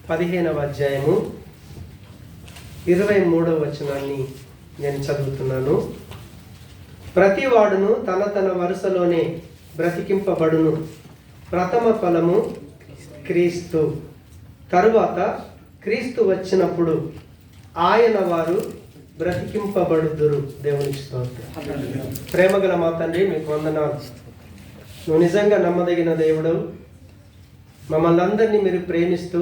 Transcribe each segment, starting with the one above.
15వ అధ్యాయము 23వ వచనాన్ని నేను చదువుతున్నాను. ప్రతివాడును తన వరుసలోనే బ్రతికింపబడును. ప్రథమ ఫలము క్రీస్తు. తరువాత క్రీస్తు వచ్చినప్పుడు ఆయన వారు బ్రతికింపబడుదురు. దేవునికి స్తోత్రం. ప్రేమగల మా తండ్రి, మీకు వందనాలు. నువ్వు నిజంగా నమ్మదగిన దేవుడు. మమ్మల్ని అందరినీ మీరు ప్రేమిస్తూ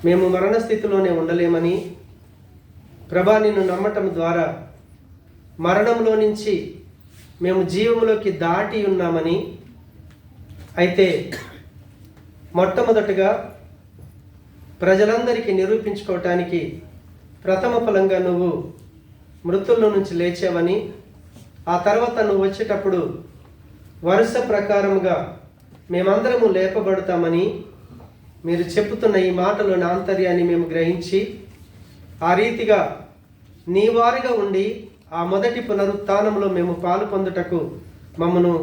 మేము మరణ స్థితిలోనే ఉండలేమని, ప్రభా నిన్ను నమ్మటం ద్వారా మరణంలో నుంచి మేము జీవంలోకి దాటి ఉన్నామని, అయితే మొట్టమొదటగా ప్రజలందరికీ నిరూపించుకోవటానికి ప్రథమ ఫలంగా నువ్వు మృతుల్లో నుంచి లేచావని, ఆ తర్వాత నువ్వు వచ్చేటప్పుడు వరుస ప్రకారముగా మేమందరము లేపబడతామని మీరు చెప్పుతున్న ఈ మాటలోని ఆంతర్యాన్ని మేము గ్రహించి, ఆ రీతిగా నీ వారిగా ఉండి ఆ మొదటి పునరుత్థానంలో మేము పాలు పొందుటకు మమ్మను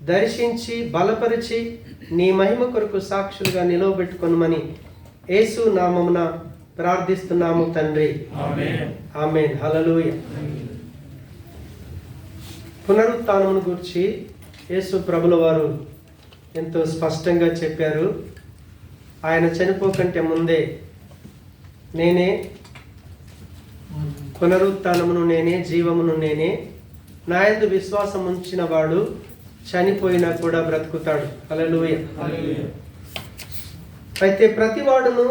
దర్శించి బలపరిచి నీ మహిమ కొరకు సాక్షులుగా నిలవబెట్టుకొనుమని యేసు నామమున ప్రార్థిస్తున్నాము తండ్రి. ఆమేన్. హల్లెలూయా. పునరుత్థానమును గురించి యేసు ప్రభుల వారు ఎంతో స్పష్టంగా చెప్పారు. ఆయన చనిపోకంటే ముందే నేనే పునరుత్థానమును, నేనే జీవమును, నేనే, నా యందు విశ్వాసం ఉంచిన వాడు చనిపోయినా కూడా బ్రతుకుతాడు. హల్లెలూయా. అయితే ప్రతివాడును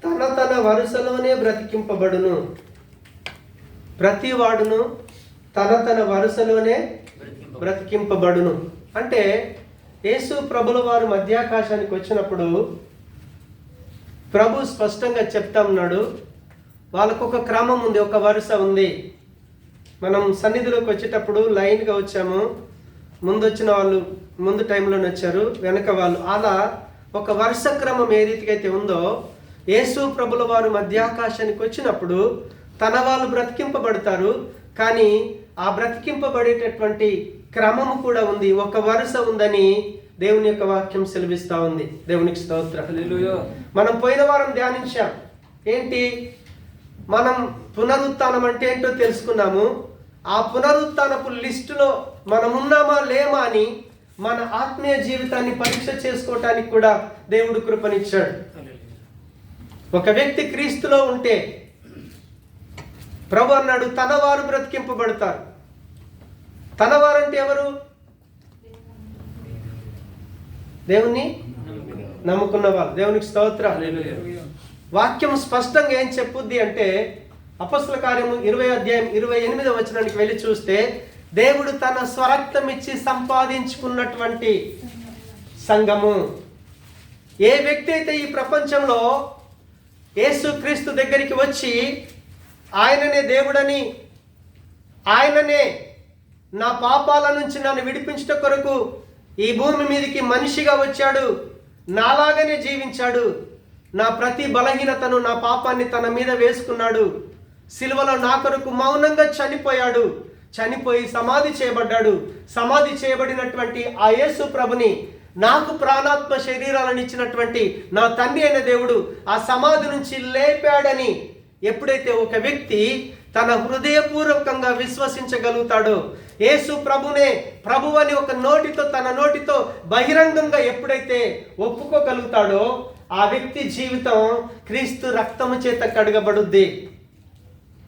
తన వరుసలోనే బ్రతికింపబడును. ప్రతివాడును తన వరుసలోనే బ్రతికింపబడును అంటే యేసు ప్రభుల వారు మధ్యాకాశానికి వచ్చినప్పుడు ప్రభు స్పష్టంగా చెప్తా ఉన్నాడు, వాళ్ళకు ఒక క్రమం ఉంది, ఒక వరుస ఉంది. మనం సన్నిధిలోకి వచ్చేటప్పుడు లైన్గా వచ్చాము. ముందు వచ్చిన వాళ్ళు ముందు టైంలోనే వచ్చారు, వెనక వాళ్ళు, అలా ఒక వరుస క్రమం ఏ రీతిగా అయితే ఉందో, యేసు ప్రభుల వారు మధ్యాకాశానికి వచ్చినప్పుడు తన వాళ్ళు బ్రతికింపబడతారు. కానీ ఆ బ్రతికింపబడేటటువంటి క్రమము కూడా ఉంది, ఒక వరుస ఉందని దేవుని యొక్క వాక్యం సెలవిస్తూ ఉంది. దేవునికి స్తోత్రం. మనం పోయిన వారం ధ్యానించాం. ఏంటి? మనం పునరుత్థానం అంటే ఏంటో తెలుసుకున్నాము. ఆ పునరుత్థానపు లిస్టులో మనం ఉన్నామా లేమా అని మన ఆత్మీయ జీవితాన్ని పరీక్ష చేసుకోవటానికి కూడా దేవుడు కృపనిచ్చాడు. ఒక వ్యక్తి క్రీస్తులో ఉంటే ప్రభు అన్నాడు, తన వారు బ్రతికింపబడతారు. తన వారంటే ఎవరు? దేవుణ్ణి నమ్ముకున్న వాళ్ళు. దేవునికి స్తోత్రం. వాక్యం స్పష్టంగా ఏం చెప్పుద్ది అంటే, అపొస్తల కార్యము 20వ అధ్యాయం 28వ వచనానికి వెళ్ళి చూస్తే, దేవుడు తన స్వరక్తం ఇచ్చి సంపాదించుకున్నటువంటి సంఘము. ఏ వ్యక్తి అయితే ఈ ప్రపంచంలో యేసుక్రీస్తు దగ్గరికి వచ్చి ఆయననే దేవుడని, ఆయననే నా పాపాల నుంచి నన్ను విడిపించుట కొరకు ఈ భూమి మీదకి మనిషిగా వచ్చాడు, నాలాగనే జీవించాడు, నా ప్రతి బలహీనతను, నా పాపాన్ని తన మీద వేసుకున్నాడు, సిలువలో నా కొరకు మౌనంగా చనిపోయాడు, చనిపోయి సమాధి చేయబడ్డాడు, సమాధి చేయబడినటువంటి ఆ యేసు ప్రభుని, నాకు ప్రాణాత్మ శరీరాలను ఇచ్చినటువంటి నా తండ్రి అయిన దేవుడు ఆ సమాధి నుంచి లేపాడని ఎప్పుడైతే ఒక వ్యక్తి తన హృదయపూర్వకంగా విశ్వసించగలుగుతాడో, యేసు ప్రభునే ప్రభువని ఒక నోటితో, తన నోటితో బహిరంగంగా ఎప్పుడైతే ఒప్పుకోగలుగుతాడో, ఆ వ్యక్తి జీవితం క్రీస్తు రక్తము చేత కడగబడుద్ది.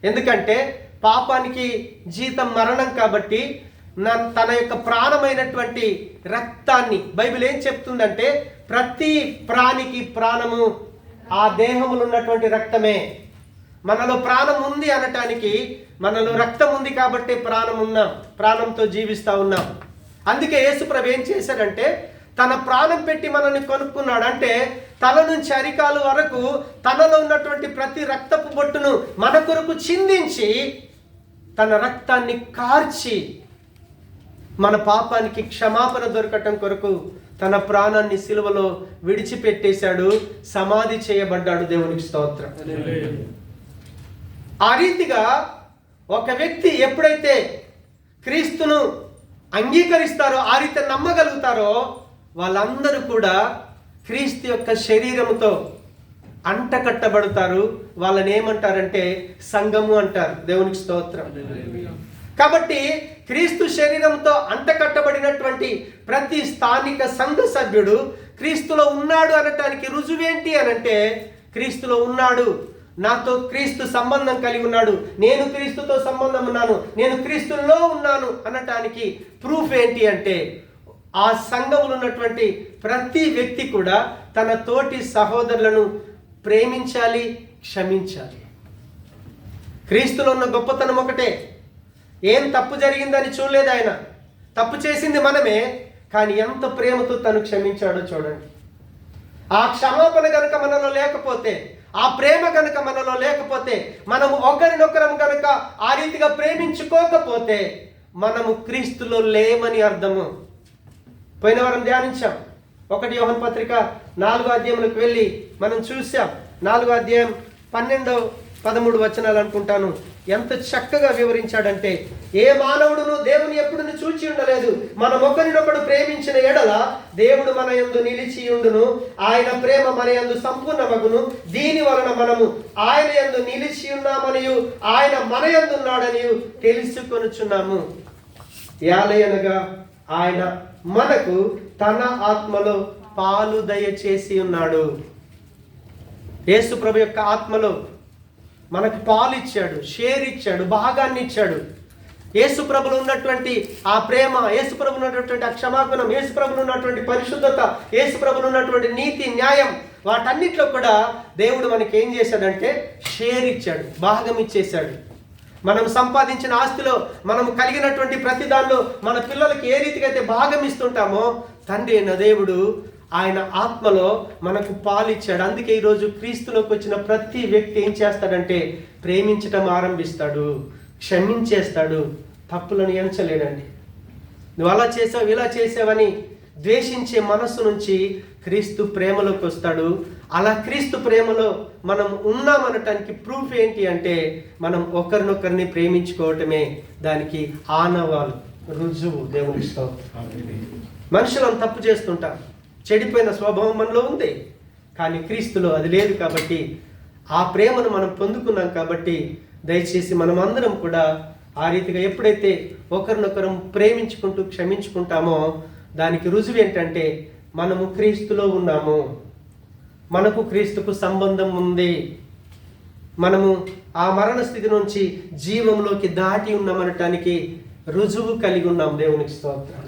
ఎందుకంటే పాపానికి జీతం మరణం కాబట్టి తన యొక్క ప్రాణమైనటువంటి రక్తాన్ని, బైబిల్ ఏం చెప్తుందంటే, ప్రతి ప్రాణికి ప్రాణము ఆ దేహములో ఉన్నటువంటి రక్తమే. మనలో ప్రాణం ఉంది అనటానికి మనలో రక్తం ఉంది కాబట్టి ప్రాణం ఉన్నాం, ప్రాణంతో జీవిస్తూ ఉన్నాం. అందుకే యేసుప్రభు ఏం చేశాడంటే, తన ప్రాణం పెట్టి మనల్ని కొనుక్కున్నాడు. అంటే తల నుంచి అరికాలు వరకు తనలో ఉన్నటువంటి ప్రతి రక్తపు బొట్టును మన కొరకు చిందించి తన రక్తాన్ని కార్చి మన పాపానికి క్షమాపణ దొరకటం కొరకు తన ప్రాణాన్ని సిలువలో విడిచిపెట్టేశాడు, సమాధి చేయబడ్డాడు. దేవునికి స్తోత్రం. ఆ రీతిగా ఒక వ్యక్తి ఎప్పుడైతే క్రీస్తును అంగీకరిస్తారో, ఆ రీతి నమ్మగలుగుతారో, వాళ్ళందరూ కూడా క్రీస్తు యొక్క శరీరముతో అంట కట్టబడతారు. వాళ్ళని ఏమంటారంటే సంఘము అంటారు. దేవునికి స్తోత్రం. కాబట్టి క్రీస్తు శరీరంతో అంట కట్టబడినటువంటి ప్రతి స్థానిక సంఘ సభ్యుడు క్రీస్తులో ఉన్నాడు అనటానికి రుజువేంటి అనంటే, క్రీస్తులో ఉన్నాడు, నాతో క్రీస్తు సంబంధం కలిగి ఉన్నాడు, నేను క్రీస్తుతో సంబంధం ఉన్నాను, నేను క్రీస్తులో ఉన్నాను అనటానికి ప్రూఫ్ ఏంటి అంటే, ఆ సంఘంలో ఉన్నటువంటి ప్రతి వ్యక్తి కూడా తన తోటి సహోదరులను ప్రేమించాలి, క్షమించాలి. క్రీస్తులో ఉన్న గొప్పతనం ఒకటే, ఏం తప్పు జరిగిందని చూడలేదు ఆయన. తప్పు చేసింది మనమే, కానీ ఎంత ప్రేమతో తను క్షమించాడో చూడండి. ఆ క్షమాపణ గనుక మనలో లేకపోతే, ఆ ప్రేమ గనుక మనలో లేకపోతే, మనము ఒకరినొకరం గనుక ఆ రీతిగా ప్రేమించుకోకపోతే మనము క్రీస్తులో లేమని అర్థము. పోయిన వారం ధ్యానించాం. 1 యోహాను పత్రిక 4వ అధ్యాయంలోకి వెళ్ళి మనం చూసాం. 4వ అధ్యాయం 12-13 వచనాలు అనుకుంటాను. ఎంత చక్కగా వివరించాడంటే, ఏ మానవుడును దేవుని ఎప్పుడును చూచి ఉండలేదు. మనం ఒకరినొకడు ప్రేమించిన ఎడల దేవుడు మన యందు నిలిచి ఉండును, ఆయన ప్రేమ మన యందు సంపూర్ణమగును. దీని వలన మనము ఆయన యందు నిలిచి ఉన్నామనియు ఆయన మన యందు ఉన్నాడనియు తెలుసుకొనుచున్నాము. యాలయనగా ఆయన మనకు తన ఆత్మలో పాలు దయచేసి ఉన్నాడు. యేసు ప్రభు యొక్క ఆత్మలో మనకు పాలు ఇచ్చాడు, షేర్ ఇచ్చాడు, భాగాన్ని ఇచ్చాడు. యేసు ప్రభులో ఉన్నటువంటి ఆ ప్రేమ, యేసు ప్రభులో ఉన్నటువంటి ఆ క్షమాగుణం, యేసు ప్రభులో ఉన్నటువంటి పరిశుద్ధత, యేసు ప్రభులో ఉన్నటువంటి నీతి, న్యాయం, వాటన్నిటిలో కూడా దేవుడు మనకి ఏం చేశాడంటే షేర్ ఇచ్చాడు, భాగం ఇచ్చేశాడు. మనం సంపాదించిన ఆస్తిలో, మనం కలిగినటువంటి ప్రతి దానిలో మన పిల్లలకి ఏ రీతిగా అయితే భాగం ఇస్తుంటామో, తండ్రి అయిన దేవుడు ఆయన ఆత్మలో మనకు పాలిచ్చాడు. అందుకే ఈరోజు క్రీస్తులోకి వచ్చిన ప్రతి వ్యక్తి ఏం చేస్తాడంటే ప్రేమించటం ఆరంభిస్తాడు, క్షమించేస్తాడు, తప్పులను ఎంచలేడండి. నువ్వు అలా చేసావు, ఇలా చేసావని ద్వేషించే మనస్సు నుంచి క్రీస్తు ప్రేమలోకి వస్తాడు. అలా క్రీస్తు ప్రేమలో మనం ఉన్నామనటానికి ప్రూఫ్ ఏంటి అంటే, మనం ఒకరినొకరిని ప్రేమించుకోవటమే దానికి ఆనవాలు, రుజువు. దేవుని స్తోత్రం. మనుషులను తప్పు చేస్తుంటాం, చెడిపోయిన స్వభావం మనలో ఉంది, కానీ క్రీస్తులో అది లేదు. కాబట్టి ఆ ప్రేమను మనం పొందుకున్నాం. కాబట్టి దయచేసి మనం అందరం కూడా ఆ రీతిగా ఎప్పుడైతే ఒకరినొకరం ప్రేమించుకుంటూ క్షమించుకుంటామో దానికి రుజువు ఏంటంటే, మనము క్రీస్తులో ఉన్నాము, మనకు క్రీస్తుకు సంబంధం ఉంది, మనము ఆ మరణ స్థితి నుంచి జీవంలోకి దాటి ఉన్నామనటానికి రుజువు కలిగి ఉన్నాం. దేవునికి స్తోత్రం.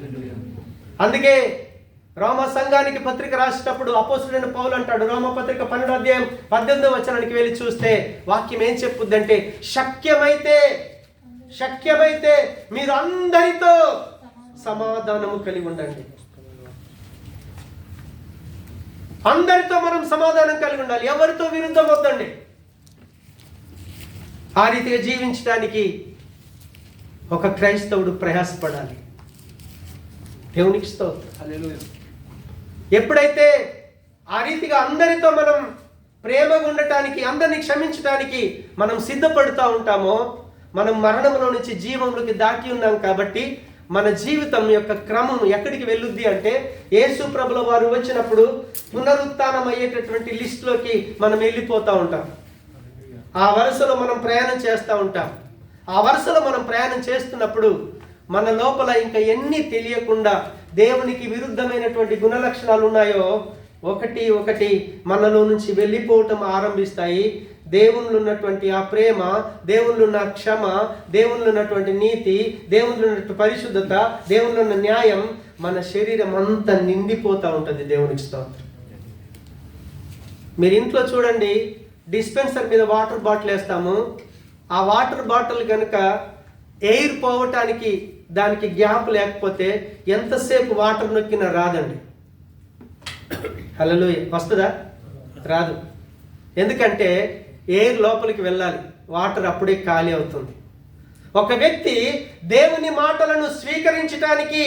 అందుకే రోమ సంఘానికి పత్రిక రాసేటప్పుడు అపోస్తలుడైన పౌలు అంటాడు, రోమ పత్రిక 12వ అధ్యాయం 18వ వచనానికి వెళ్ళి చూస్తే వాక్యం ఏం చెప్పుద్దంటే, శక్యమైతే మీరు అందరితో సమాధానము కలిగి ఉండండి. అందరితో మనం సమాధానం కలిగి ఉండాలి, ఎవరితో విరుద్ధం వద్దండి. ఆ రీతిగా జీవించడానికి ఒక క్రైస్తవుడు ప్రయాసపడాలి. దేవునికి స్తోత్రం. హల్లెలూయా. ఎప్పుడైతే ఆ రీతిగా అందరితో మనం ప్రేమగా ఉండటానికి, అందరినీ క్షమించడానికి మనం సిద్ధపడుతూ ఉంటామో, మనం మరణంలో నుంచి జీవంలోకి దాటి ఉన్నాం. కాబట్టి మన జీవితం యొక్క క్రమం ఎక్కడికి వెళ్ళుద్ది అంటే, యేసు ప్రభుల వారు వచ్చినప్పుడు పునరుత్థానం అయ్యేటటువంటి లిస్టులోకి మనం వెళ్ళిపోతూ ఉంటాం. ఆ వరుసలో మనం ప్రయాణం చేస్తూ ఉంటాం. ఆ వరుసలో మనం ప్రయాణం చేస్తున్నప్పుడు మన లోపల ఇంకా ఎన్ని తెలియకుండా దేవునికి విరుద్ధమైనటువంటి గుణలక్షణాలు ఉన్నాయో ఒకటి మనలో నుంచి వెళ్ళిపోవటం ఆరంభిస్తాయి. దేవునిలో ఉన్నటువంటి ఆ ప్రేమ, దేవునిలో ఉన్న క్షమ, దేవునిలో ఉన్నటువంటి నీతి, దేవునిలో ఉన్నటువంటి పరిశుద్ధత, దేవునిలో ఉన్న న్యాయం మన శరీరం అంతా నిండిపోతూ ఉంటుంది. దేవునికి స్తోత్రం. మీరు ఇంట్లో చూడండి, డిస్పెన్సర్ మీద వాటర్ బాటిల్ వేస్తాము. ఆ వాటర్ బాటిల్ కనుక ఎయిర్ పోవటానికి దానికి గ్యాప్ లేకపోతే ఎంతసేపు వాటర్ నొక్కినా రాదండి. హల్లెలూయా. వస్తుందా? రాదు. ఎందుకంటే ఎయిర్ లోపలికి వెళ్ళాలి, వాటర్ అప్పుడే ఖాళీ అవుతుంది. ఒక వ్యక్తి దేవుని మాటలను స్వీకరించడానికి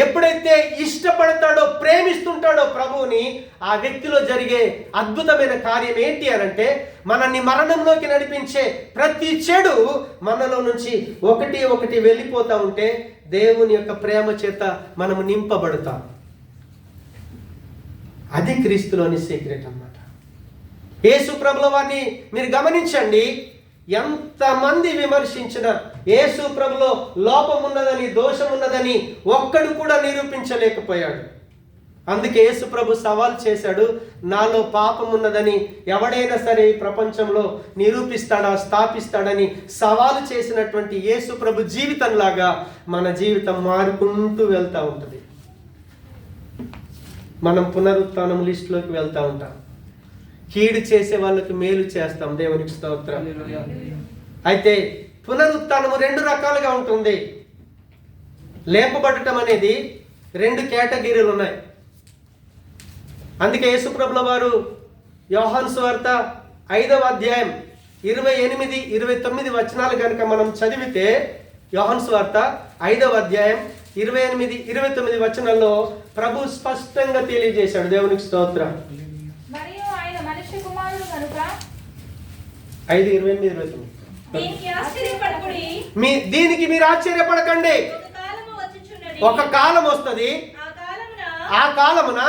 ఎప్పుడైతే ఇష్టపడతాడో, ప్రేమిస్తుంటాడో ప్రభువుని, ఆ వ్యక్తిలో జరిగే అద్భుతమైన కార్యం ఏంటి అనంటే, మనల్ని మరణంలోకి నడిపించే ప్రతి చెడు మనలో నుంచి ఒకటి వెళ్ళిపోతూ ఉంటే దేవుని యొక్క ప్రేమ చేత మనము నింపబడతాం. అది క్రీస్తులోని సీక్రెట్ అన్నమాట. యేసు ప్రభుల వారిని మీరు గమనించండి, ఎంతమంది విమర్శించిన యేసు ప్రభులో లోపం ఉన్నదని, దోషం ఉన్నదని ఒక్కడు కూడా నిరూపించలేకపోయాడు. అందుకే యేసు ప్రభు సవాల్ చేశాడు, నాలో పాపం ఉన్నదని ఎవడైనా సరే ఈ ప్రపంచంలో నిరూపిస్తాడా, స్థాపిస్తాడని సవాలు చేసినటువంటి యేసు ప్రభు జీవితంలాగా మన జీవితం మారుకుంటూ వెళ్తూ ఉంటుంది. మనం పునరుత్థానం లిస్టులోకి వెళ్తూ ఉంటాం. కీడు చేసే వాళ్ళకి మేలు చేస్తాం. దేవునికి స్తోత్రం. అయితే పునరుత్థానము 2 రకాలుగా ఉంటుంది. లేపబడటం అనేది 2 కేటగిరీలు ఉన్నాయి. అందుకే యేసుప్రభుల వారు యోహాను సువార్త 5వ అధ్యాయం 28, 29 వచనాలు కనుక మనం చదివితే, యోహాను సువార్త 5వ అధ్యాయం 28, 29 వచనాల్లో ప్రభు స్పష్టంగా తెలియజేశాడు. దేవునికి స్తోత్రం. 5:28, 29. దీనికి మీరు ఆశ్చర్యపడకండి. ఒక కాలం వస్తుంది, ఆ కాలమున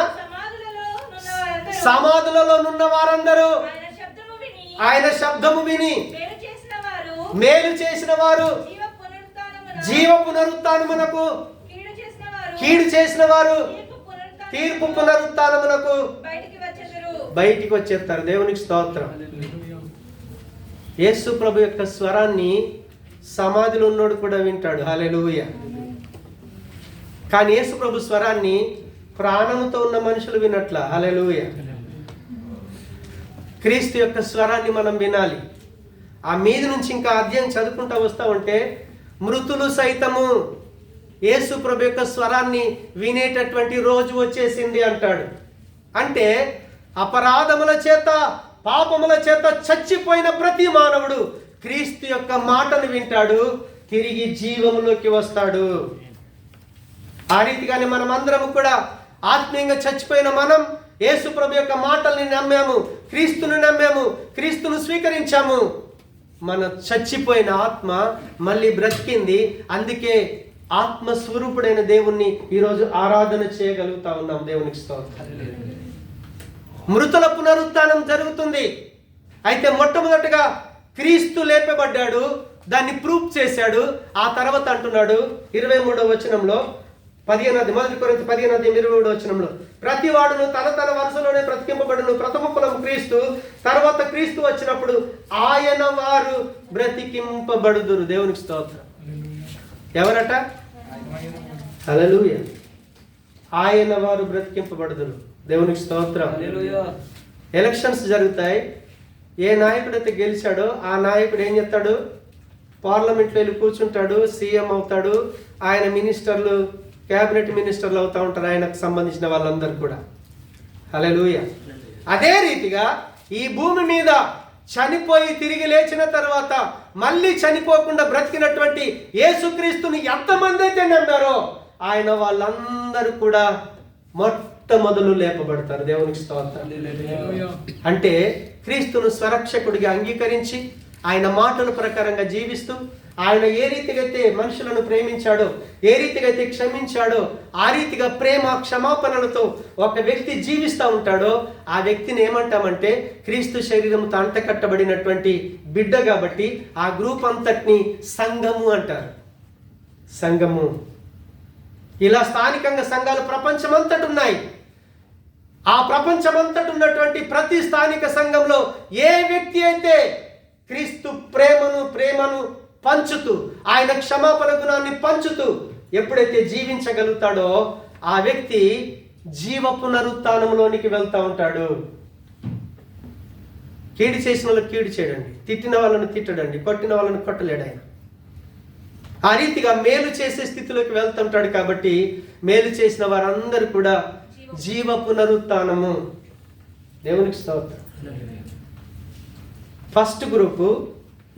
సమాధులలో నున్న వారందరూ ఆయన శబ్దము విని మేలు చేసిన వారు జీవ పునరుత్థానమునకు, కీడు చేసిన వారు తీర్పు పునరుత్థానమునకు బయటికి వచ్చేస్తారు. దేవునికి స్తోత్రం. యేసు ప్రభు యొక్క స్వరాన్ని సమాధిలో ఉన్నోడు కూడా వింటాడు. హల్లెలూయా. కానీ యేసు ప్రభు స్వరాన్ని ప్రాణంతో ఉన్న మనుషులు వినట్ల. హల్లెలూయా. క్రీస్తు యొక్క స్వరాన్ని మనం వినాలి. ఆ మీద నుంచి ఇంకా అధ్యాయం చదువుకుంటా వస్తా ఉంటే, మృతులు సైతము యేసు ప్రభు యొక్క స్వరాన్ని వినేటటువంటి రోజు వచ్చేసింది అంటాడు. అంటే అపరాధముల చేత, పాపముల చేత చచ్చిపోయిన ప్రతి మానవుడు క్రీస్తు యొక్క మాటను వింటాడు, తిరిగి జీవములోకి వస్తాడు. ఆ రీతిగానే మనం అందరం కూడా ఆత్మీయంగా చచ్చిపోయిన మనం యేసు ప్రభు యొక్క మాటల్ని నమ్మాము, క్రీస్తును నమ్మాము, క్రీస్తును స్వీకరించాము. మన చచ్చిపోయిన ఆత్మ మళ్ళీ బ్రతికింది. అందుకే ఆత్మస్వరూపుడైన దేవుణ్ణి ఈరోజు ఆరాధన చేయగలుగుతా ఉన్నాం. దేవునికి స్తోత్రం. మృతుల పునరుత్థానం జరుగుతుంది. అయితే మొట్టమొదటిగా క్రీస్తు లేపబడ్డాడు, దాన్ని ప్రూఫ్ చేశాడు. ఆ తర్వాత అంటున్నాడు 23వ వచనంలో, 1 కొరింథీ 15:23 వచనంలో, ప్రతి వాడును తన తన వరుసలోనే బ్రతికింపబడును, ప్రథమ ఫలం క్రీస్తు, తర్వాత క్రీస్తు వచ్చినప్పుడు ఆయన వారు బ్రతికింపబడుదురు. దేవునికి స్తోత్రం. ఎవరట? హల్లెలూయా. ఆయన వారు బ్రతికింపబడుదురు. దేవునికి స్తోత్రం. ఎలక్షన్స్ జరుగుతాయి. ఏ నాయకుడైతే గెలిచాడో ఆ నాయకుడు ఏం చేస్తాడు? పార్లమెంట్లో వెళ్ళి కూర్చుంటాడు, సీఎం అవుతాడు. ఆయన మినిస్టర్లు, క్యాబినెట్ మినిస్టర్లు అవుతా ఉంటారు, ఆయనకు సంబంధించిన వాళ్ళందరూ కూడా. హల్లెలూయా. అదే రీతిగా ఈ భూమి మీద చనిపోయి తిరిగి లేచిన తర్వాత మళ్ళీ చనిపోకుండా బ్రతికినటువంటి యేసుక్రీస్తుని ఎంతమంది అయితే నమ్మారో ఆయన వాళ్ళందరూ కూడా మొట్టమొదలు లేపబడతారు. దేవునికి స్తోత్రం. అంటే క్రీస్తును స్వరక్షకుడిగా అంగీకరించి ఆయన మాటల ప్రకారంగా జీవిస్తూ, ఆయన ఏ రీతిగా అయితే మనుషులను ప్రేమించాడో, ఏ రీతిగా అయితే క్షమించాడో, ఆ రీతిగా ప్రేమ క్షమాపణలతో ఒక వ్యక్తి జీవిస్తూ ఉంటాడో ఆ వ్యక్తిని ఏమంటామంటే క్రీస్తు శరీరంతో అంటకట్టబడినటువంటి బిడ్డ. కాబట్టి ఆ గ్రూప్ అంతటిని సంఘము అంటారు. సంఘము. ఇలా స్థానికంగా సంఘాలు ప్రపంచమంతటి ఉన్నాయి. ఆ ప్రపంచమంతటి ఉన్నటువంటి ప్రతి స్థానిక సంఘంలో ఏ వ్యక్తి అయితే క్రీస్తు ప్రేమను పంచుతూ, ఆయన క్షమాపణ గుణాన్ని పంచుతూ ఎప్పుడైతే జీవించగలుగుతాడో ఆ వ్యక్తి జీవ పునరుత్థానంలోనికి వెళ్తా ఉంటాడు. కీడు చేసిన వాళ్ళకి కీడు చేయడండి, తిట్టిన వాళ్ళను తిట్టడండి, కొట్టిన వాళ్ళను కొట్టలేడు ఆయన. ఆ రీతిగా మేలు చేసే స్థితిలోకి వెళ్తుంటాడు. కాబట్టి మేలు చేసిన వారందరూ కూడా జీవ పునరుత్థానము. దేవునికి స్తోత్రం. ఫస్ట్ గ్రూపు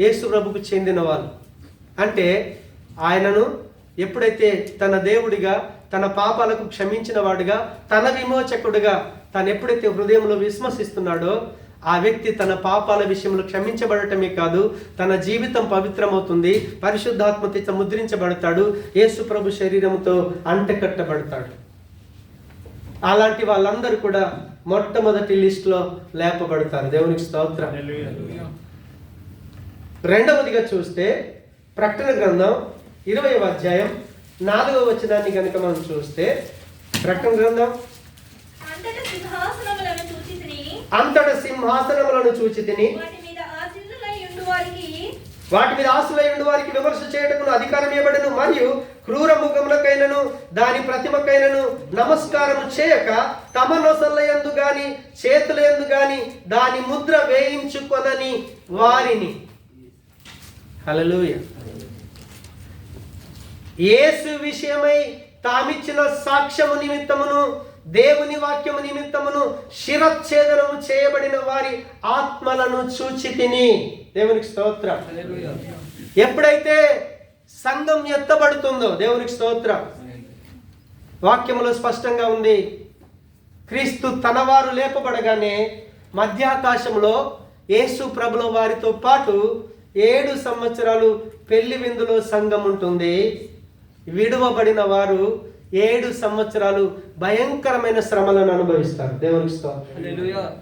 యేసు ప్రభుకు చెందిన వాళ్ళు. అంటే ఆయనను ఎప్పుడైతే తన దేవుడిగా, తన పాపాలకు క్షమించిన వాడుగా, తన విమోచకుడిగా తను ఎప్పుడైతే హృదయంలో విశ్వసిస్తున్నాడో ఆ వ్యక్తి తన పాపాల విషయంలో క్షమించబడటమే కాదు, తన జీవితం పవిత్రమవుతుంది, పరిశుద్ధాత్మతో ముద్రించబడతాడు, యేసు ప్రభు శరీరంతో అంటకట్టబడతాడు. అలాంటి వాళ్ళందరూ కూడా మొట్టమొదటి లిస్టులో లేపబడతారు. దేవునికి స్తోత్రం. రెండవదిగా చూస్తే ప్రకటన గ్రంథం 20వ అధ్యాయం 4వ వచనాన్ని కనుక మనం చూస్తే, ప్రకటన గ్రంథం అంతట సింహాసనములను చూచితిని, వాటి మీద ఆశలై ఉండు వారికి విమర్శ చేయటకును అధికారం ఇవ్వబడును, మరియు క్రూర ముఖములకైనను దాని ప్రతిమకైనను నమస్కారము చేయక తమ నొసలయందు గాని చేతులయందు గాని దాని ముద్ర వేయించుకొనని వారిని. హల్లెలూయా. యేసు విషయమై తామిచ్చిన సాక్ష్యము నిమిత్తమును దేవుని వాక్యము నిమిత్తమును శిరచ్ఛేదనము చేయబడిన వారి ఆత్మలను చూచితిని. దేవునికి స్తోత్రం. ఎప్పుడైతే సంఘం ఎత్తబడుతుందో, దేవునికి స్తోత్రం, వాక్యములో స్పష్టంగా ఉంది, క్రీస్తు తన వారు లేపబడగానే మధ్యాకాశంలో యేసు ప్రభుల వారితో పాటు 7 సంవత్సరాలు పెళ్లి విందులో సంఘం ఉంటుంది. విడువబడిన వారు 7 సంవత్సరాలు భయంకరమైన శ్రమలను అనుభవిస్తారు. దేవునికి స్తోత్రం.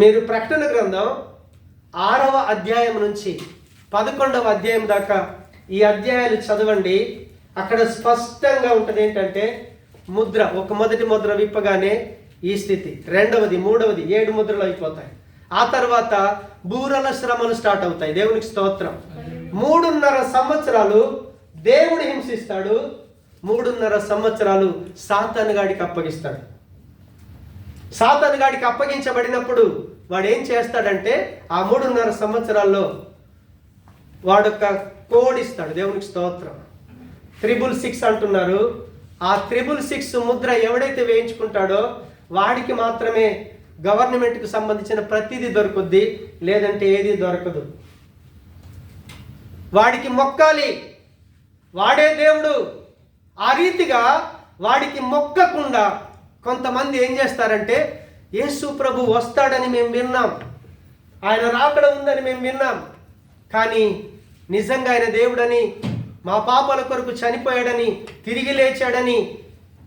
మీరు ప్రకటన గ్రంథం 6వ అధ్యాయం నుంచి 11వ అధ్యాయం దాకా ఈ అధ్యాయాలు చదవండి. అక్కడ స్పష్టంగా ఉంటుంది ఏంటంటే, ముద్ర, ఒక మొదటి ముద్ర విప్పగానే ఈ స్థితి, రెండవది, మూడవది, 7 ముద్రలు అయిపోతాయి. ఆ తర్వాత బూరల శ్రమలు స్టార్ట్ అవుతాయి. దేవునికి స్తోత్రం. 3.5 సంవత్సరాలు దేవుడు హింసిస్తాడు, 3.5 సంవత్సరాలు సాతానుగాడికి అప్పగిస్తాడు. సాతానుగాడికి అప్పగించబడినప్పుడు వాడు ఏం చేస్తాడంటే, ఆ 3.5 సంవత్సరాల్లో వాడొక కోడ్ ఇస్తాడు. దేవునికి స్తోత్రం. 666 అంటున్నారు. ఆ 666 ముద్ర ఎవడైతే వేయించుకుంటాడో వాడికి మాత్రమే గవర్నమెంట్కి సంబంధించిన ప్రతిదీ దొరుకుద్ది, లేదంటే ఏది దొరకదు. వాడికి మొక్కాలి, వాడే దేవుడు. ఆ రీతిగా వాడికి మొక్కకుండా కొంతమంది ఏం చేస్తారంటే, యేసు ప్రభు వస్తాడని మేము విన్నాం, ఆయన రాకడ ఉందని మేము విన్నాం, కానీ నిజంగా ఆయన దేవుడని, మా పాపాల కొరకు చనిపోయాడని, తిరిగి లేచాడని,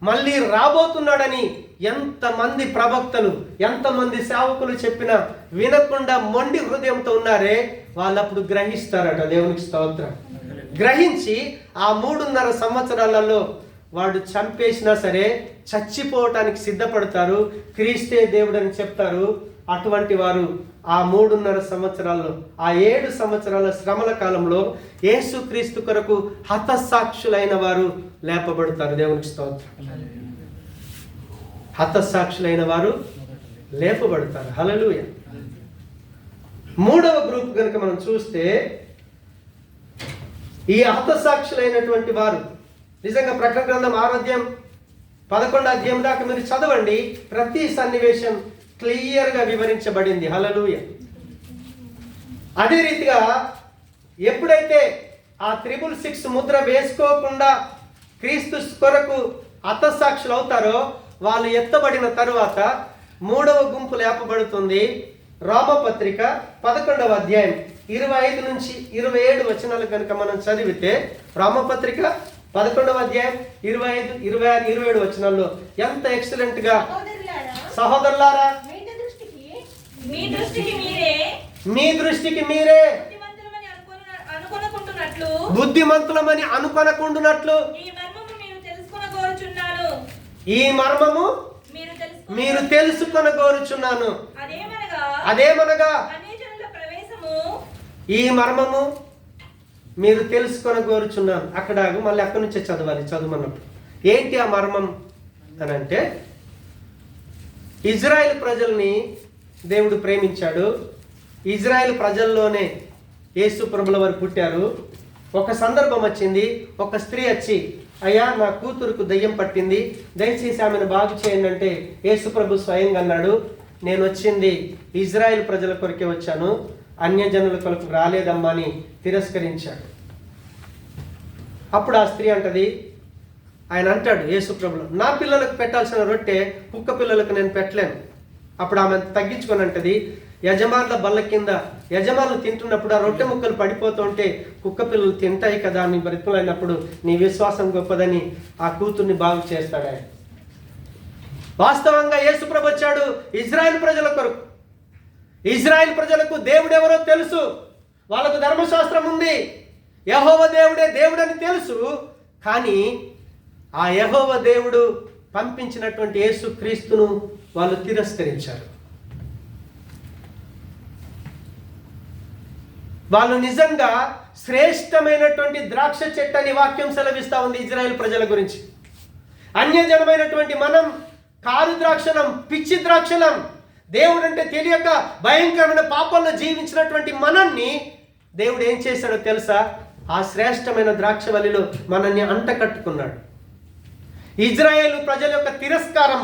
మళ్ళీ రాబోతున్నాడని ఎంతమంది ప్రవక్తలు, ఎంతమంది సేవకులు చెప్పినా వినకుండా మొండి హృదయంతో ఉన్నారే, వాళ్ళప్పుడు గ్రహిస్తారట. దేవునికి స్తోత్రం. గ్రహించి ఆ 3.5 సంవత్సరాలలో వాడు చంపేసినా సరే చచ్చిపోవటానికి సిద్ధపడతారు, క్రీస్తే దేవుడని చెప్తారు. అటువంటి వారు ఆ 3.5 సంవత్సరాల్లో, ఆ 7 సంవత్సరాల శ్రమల కాలంలో యేసు క్రీస్తు కొరకు హతసాక్షులైన వారు లేపబడతారు. దేవునికి స్తోత్రం. హతసాక్షులైన వారు లేపబడతారు. హల్లెలూయా. 3వ గ్రూప్ కనుక మనం చూస్తే, ఈ హతసాక్షులైనటువంటి వారు నిజంగా ప్రకటన గ్రంథం 6వ అధ్యాయం 11వ అధ్యాయం దాకా మీరు చదవండి, ప్రతి సన్నివేశం క్లియర్గా వివరించబడింది. హల్లెలూయా. అదే రీతిగా ఎప్పుడైతే ఆ 666 ముద్ర వేసుకోకుండా క్రీస్తు కొరకు హతసాక్షులు అవుతారో, వాళ్ళు ఎత్తబడిన తరువాత 3వ గుంపు లేపబడుతుంది. రోమపత్రిక 11వ అధ్యాయం 25 నుంచి 27 వచనాలు కనుక మనం చదివితే, రోమపత్రిక 11వ అధ్యాయం 25, 26, 27 వచనాల్లో ఎంత ఎక్సలెంట్ గా, సహోదరులారా మీ దృష్టికి మీరే బుద్ధిమంతులమని అనుకొనకుండునట్లు ఈ మర్మము మీరు తెలుసుకొనగోరుచున్నాను. అదేమనగా ఈ మర్మము మీరు తెలుసుకొనగోరుచున్నాను. అక్కడ మళ్ళీ అక్కడి నుంచే చదవాలి, చదవమన్నప్పుడు. ఏంటి ఆ మర్మం అని అంటే, ఇజ్రాయెల్ ప్రజల్ని దేవుడు ప్రేమించాడు. ఇజ్రాయెల్ ప్రజల్లోనే యేసు ప్రభుల వారు పుట్టారు. ఒక సందర్భం వచ్చింది, ఒక స్త్రీ వచ్చి, అయ్యా నా కూతురుకు దయ్యం పట్టింది, దయచేసి ఆమెను బాగు చేయండి అంటే, యేసు ప్రభు స్వయంగా అన్నాడు, నేను వచ్చింది ఇజ్రాయెల్ ప్రజల కొరకే వచ్చాను, అన్యజనుల కొరకు రాలేదమ్మా అని తిరస్కరించాడు. అప్పుడు ఆ స్త్రీ అంటది, ఆయన అంటాడు యేసు ప్రభులు, నా పిల్లలకు పెట్టాల్సిన రొట్టె కుక్క పిల్లలకు నేను పెట్టలేను. అప్పుడు ఆమె తగ్గించుకొని అంటది, యజమానుల బల్ల కింద యజమానులు తింటున్నప్పుడు ఆ రొట్టె ముక్కలు పడిపోతుంటే కుక్క పిల్లలు తింటాయి కదా అని బ్రతుకులైనప్పుడు నీ విశ్వాసం గొప్పదని ఆ కూతుర్ని బాగు చేస్తాడు ఆయన. వాస్తవంగా యేసుప్రభు వచ్చాడు ఇజ్రాయెల్ ప్రజల కొరకు. ఇజ్రాయెల్ ప్రజలకు దేవుడు ఎవరో తెలుసు, వాళ్ళకు ధర్మశాస్త్రం ఉంది, యెహోవా దేవుడే దేవుడని తెలుసు. కానీ ఆ యెహోవా దేవుడు పంపించినటువంటి యేసుక్రీస్తును వాళ్ళు తిరస్కరించారు. వాళ్ళు నిజంగా శ్రేష్టమైనటువంటి ద్రాక్ష చెట్టు అని వాక్యం సెలవిస్తా ఉంది ఇజ్రాయెల్ ప్రజల గురించి. అన్యజనమైనటువంటి మనం కారు ద్రాక్షలం, పిచ్చి ద్రాక్షలం, దేవుడు అంటే తెలియక భయంకరమైన పాపంలో జీవించినటువంటి మనల్ని దేవుడు ఏం చేశాడో తెలుసా? ఆ శ్రేష్టమైన ద్రాక్షవల్లిలో మనల్ని అంటకట్టుకున్నాడు. ఇజ్రాయేలు ప్రజల యొక్క తిరస్కారం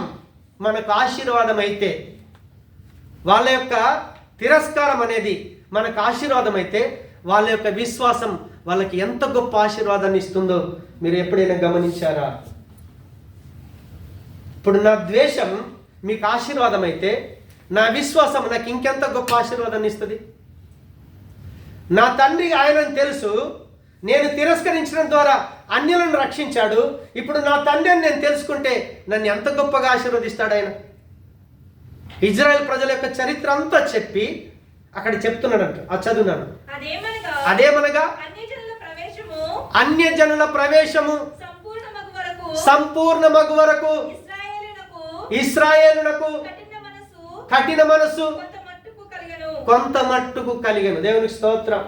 మనకు ఆశీర్వాదం అయితే, వాళ్ళ యొక్క తిరస్కారం అనేది మనకు ఆశీర్వాదం అయితే, వాళ్ళ యొక్క విశ్వాసం వాళ్ళకి ఎంత గొప్ప ఆశీర్వాదాన్ని ఇస్తుందో మీరు ఎప్పుడైనా గమనించారా? ఇప్పుడు నా ద్వేషం మీకు ఆశీర్వాదం అయితే, నా విశ్వాసం నాకు ఇంకెంత గొప్ప ఆశీర్వాదాన్ని ఇస్తుంది. నా తండ్రి ఆయనను తెలుసు, నేను తిరస్కరించడం ద్వారా అన్యులను రక్షించాడు. ఇప్పుడు నా తండ్రి అని నేను తెలుసుకుంటే నన్ను ఎంత గొప్పగా ఆశీర్వదిస్తాడు ఆయన. ఇజ్రాయెల్ ప్రజల యొక్క చరిత్ర అంతా చెప్పి అక్కడ చెప్తున్నాడంట. అది చదువున్నాను. అదేమనగా అన్యజనుల ప్రవేశము సంపూర్ణ మగు వరకు ఇశ్రాయేలునకు కఠిన మనసు కొంత మట్టుకు కలిగను. దేవునికి స్తోత్రం.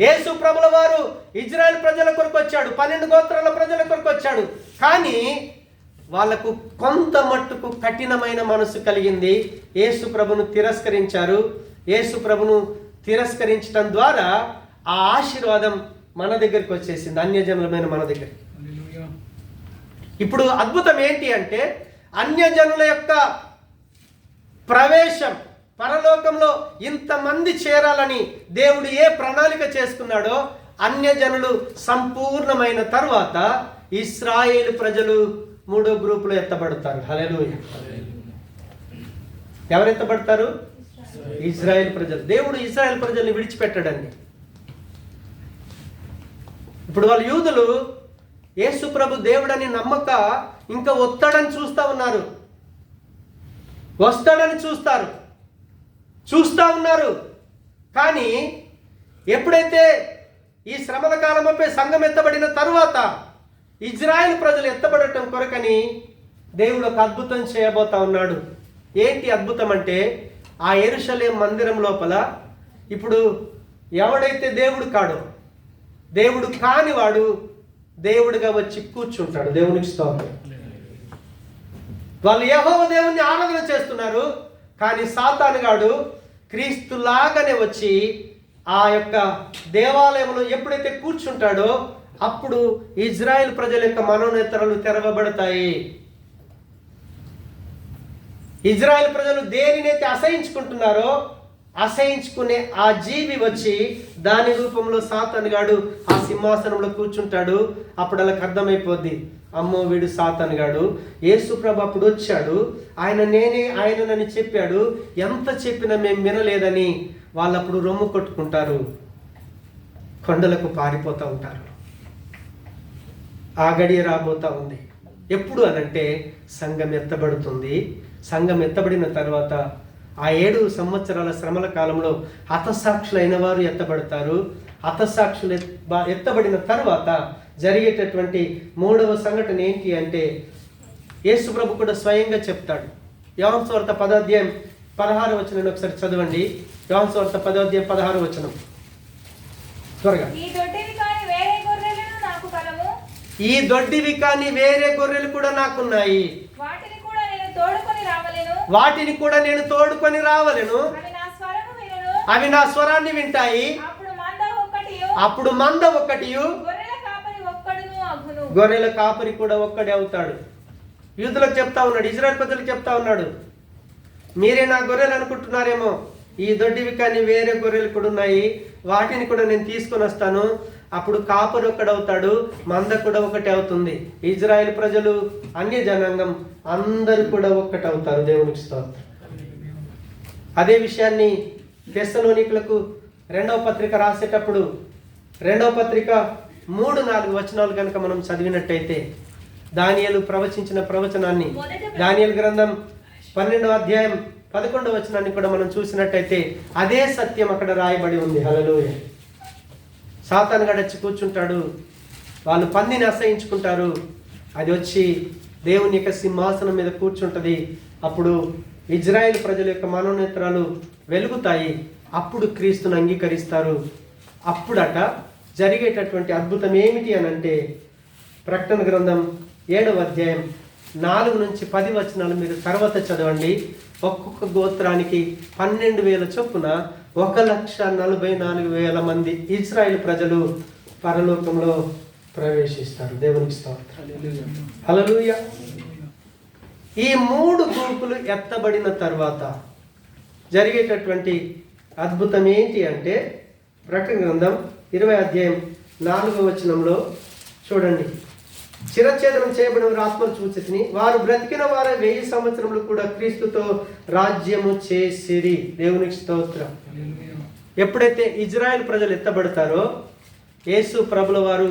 యేసు ప్రభుల వారు ఇజ్రాయెల్ ప్రజల కొరకు వచ్చాడు, 12 గోత్రాల ప్రజల కొరకు వచ్చాడు. కానీ వాళ్ళకు కొంత మట్టుకు కఠినమైన మనసు కలిగింది. యేసు ప్రభును తిరస్కరించారు. యేసు ప్రభును తిరస్కరించడం ద్వారా ఆ ఆశీర్వాదం మన దగ్గరికి వచ్చేసింది, అన్యజనులమైన మన దగ్గర. ఇప్పుడు అద్భుతం ఏంటి అంటే, అన్యజనుల యొక్క ప్రవేశం పరలోకంలో ఇంతమంది చేరాలని దేవుడు ఏ ప్రణాళిక చేసుకున్నాడో, అన్యజనులు సంపూర్ణమైన తర్వాత ఇశ్రాయేలు ప్రజలు 3వ గ్రూపులో ఎత్తబడతారు. హల్లెలూయా. ఎవరు ఎత్తబడతారు? ఇజ్రాయేల్ ప్రజలు. దేవుడు ఇజ్రాయేల్ ప్రజల్ని విడిచిపెట్టాడండి. ఇప్పుడు వాళ్ళ యూదులు యేసు ప్రభు దేవుడని నమ్మక ఇంకా వస్తాడని చూస్తూ ఉన్నారు, వస్తాడని చూస్తూ ఉన్నారు. కానీ ఎప్పుడైతే ఈ శ్రమల కాలంపై సంఘం ఎత్తబడిన తరువాత ఇజ్రాయెల్ ప్రజలు ఎత్తబడటం కొరకని దేవుడు ఒక అద్భుతం చేయబోతా ఉన్నాడు. ఏంటి అద్భుతం అంటే, ఆ యెరూషలేం మందిరం లోపల ఇప్పుడు ఎవడైతే దేవుడు కాడో, దేవుడు కానివాడు దేవుడిగా వచ్చి కూర్చుంటాడు. దేవునికి స్తోత్రం. వాళ్ళు యెహోవా దేవుణ్ణి ఆరాధన చేస్తున్నారు, కానీ సాతానుగాడు క్రీస్తులాగానే వచ్చి ఆ యొక్క దేవాలయంలో ఎప్పుడైతే కూర్చుంటాడో అప్పుడు ఇజ్రాయెల్ ప్రజల యొక్క మనోనేత్రాలు తెరవబడతాయి. ఇజ్రాయెల్ ప్రజలు దేనినైతే అసహించుకుంటున్నారో అసహించుకునే ఆ జీవి వచ్చి దాని రూపంలో సాతానుగాడు ఆ సింహాసనంలో కూర్చుంటాడు. అప్పుడు వాళ్ళకి అర్థమైపోద్ది, అమ్మో వీడు సాతానుగాడు. యేసు ప్రభు అప్పుడు వచ్చాడు, నేనే ఆయనని చెప్పాడు, ఎంత చెప్పినా మేము వినలేదని వాళ్ళప్పుడు రొమ్ము కొట్టుకుంటారు, కొండలకు పారిపోతూ ఉంటారు. ఆ గడియ రాబోతా ఉంది. ఎప్పుడు అనంటే సంఘం ఎత్తబడుతుంది. సంఘం ఎత్తబడిన తర్వాత ఆ 7 సంవత్సరాల శ్రమల కాలంలో హతసాక్షులైన వారు ఎత్తబడతారు. హతసాక్షులు ఎత్తబడిన తర్వాత జరిగేటటువంటి 3వ సంఘటన ఏంటి అంటే, యేసు ప్రభు కూడా స్వయంగా చెప్తాడు. యోహాను సువార్త 10వ అధ్యాయం 16వ వచనం ఒకసారి చదవండి. యోహాను సువార్త 10వ అధ్యాయం 16వ వచనం త్వరగా. ఈ దొడ్డివి కాని వేరే గొర్రెలు కూడా నాకున్నాయి, వాటిని కూడా నేను తోడుకొని రావలెను, అవి నా స్వరాన్ని వింటాయి. అప్పుడు మంద ఒక్కటియు గొర్రెల కాపరి కూడా ఒక్కడే అవుతాడు. యూదులకు చెప్తా ఉన్నాడు, ఇజ్రాయెల్ ప్రజలకు చెప్తా ఉన్నాడు, మీరే నా గొర్రెలు అనుకుంటున్నారేమో, ఈ దొడ్డివి కానీ వేరే గొర్రెలు కూడా ఉన్నాయి, వాటిని కూడా నేను తీసుకొని వస్తాను. అప్పుడు కాపరి ఒక్కడవుతాడు, మంద కూడా ఒకటే అవుతుంది. ఇజ్రాయెల్ ప్రజలు, అన్య జనాంగం అందరూ కూడా ఒక్కటవుతారు. దేవునికి స్తోత్రం. అదే విషయాన్ని తెస్సలోనికులకు 2వ పత్రిక రాసేటప్పుడు 2వ పత్రిక 3-4 వచనాలు కనుక మనం చదివినట్టయితే, దానియేలు ప్రవచించిన ప్రవచనాన్ని, దానియేలు గ్రంథం 12వ అధ్యాయం 11వ వచనాన్ని కూడా మనం చూసినట్టయితే అదే సత్యం అక్కడ రాయబడి ఉంది. హల్లెలూయా. సాతాను గాడు వచ్చి కూర్చుంటాడు, వాళ్ళు పందిని అసహించుకుంటారు, అది వచ్చి దేవుని యొక్క సింహాసనం మీద కూర్చుంటది. అప్పుడు ఇజ్రాయెల్ ప్రజల యొక్క మనోనేత్రాలు వెలుగుతాయి. అప్పుడు క్రీస్తును అంగీకరిస్తారు. అప్పుడట జరిగేటటువంటి అద్భుతం ఏమిటి అని అంటే, ప్రకటన గ్రంథం 7వ అధ్యాయం 4 నుంచి 10 వచనాలు మీరు తర్వాత చదవండి. ఒక్కొక్క గోత్రానికి 12,000 చొప్పున 1,44,000 మంది ఇజ్రాయెల్ ప్రజలు పరలోకంలో ప్రవేశిస్తారు. దేవునికి స్తోత్రం. హల్లెలూయా. ఈ 3 గుంపులు ఎత్తబడిన తర్వాత జరిగేటటువంటి అద్భుతం ఏంటి అంటే, ప్రకటన గ్రంథం 20వ అధ్యాయం 4వ వచనంలో చూడండి. శిరఛేదనం చేయబడిన వారి ఆత్మలు చూచితిని, వారు బ్రతికిన వారు 1000 సంవత్సరములు కూడా క్రీస్తుతో రాజ్యము చేసిరి. దేవునికి స్తోత్రం. ఎప్పుడైతే ఇజ్రాయెల్ ప్రజలు ఎత్తబడతారో యేసు ప్రభుల వారు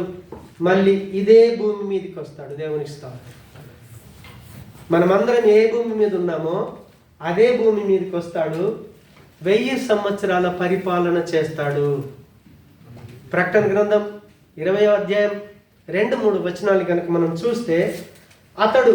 మళ్ళీ ఇదే భూమి మీదకి వస్తాడు. దేవునికి స్తోత్రం. మనమందరం ఏ భూమి మీద ఉన్నామో అదే భూమి మీదకి వస్తాడు. 1000 సంవత్సరాల పరిపాలన చేస్తాడు. ప్రకటన గ్రంథం 20వ అధ్యాయం 2-3 వచనాలు కనుక మనం చూస్తే, అతడు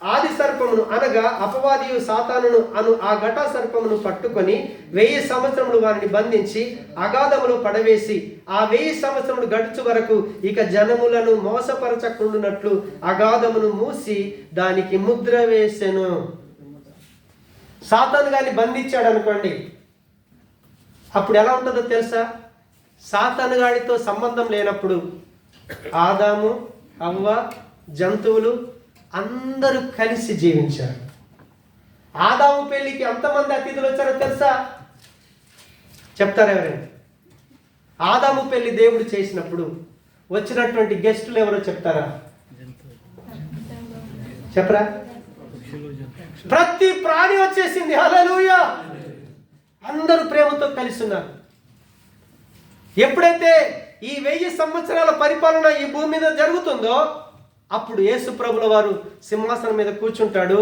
ఆది సర్పమును అనగా అపవాదియు సాతానును అను ఆ ఘట సర్పమును పట్టుకొని 1000 సంవత్సరములు వారిని బంధించి అగాధములో పడవేసి, ఆ 1000 సంవత్సరములు గడుచు వరకు ఇక జనములను మోసపరచకుండునట్లు అగాధమును మూసి దానికి ముద్ర వేసెను. సాతాను గాని బంధించాడు అనుకోండి, అప్పుడు ఎలా ఉంటుందో తెలుసా? సాతాను గాడితో సంబంధం లేనప్పుడు ఆదాము, హవ్వ, జంతువులు అందరూ కలిసి జీవించారు. ఆదాము పెళ్లికి ఎంతమంది అతిథులు వచ్చారో తెలుసా? చెప్తారా ఎవరైనా? ఆదాము పెళ్లి దేవుడు చేసినప్పుడు వచ్చినటువంటి గెస్టులు ఎవరో చెప్తారా? చెప్పరా? ప్రతి ప్రాణి వచ్చేసింది. హల్లెలూయా. అందరూ ప్రేమతో కలిసి ఉన్నారు. ఎప్పుడైతే ఈ 1000 సంవత్సరాల పరిపాలన ఈ భూమి మీద జరుగుతుందో అప్పుడు యేసు ప్రభుల వారు సింహాసనం మీద కూర్చుంటాడు.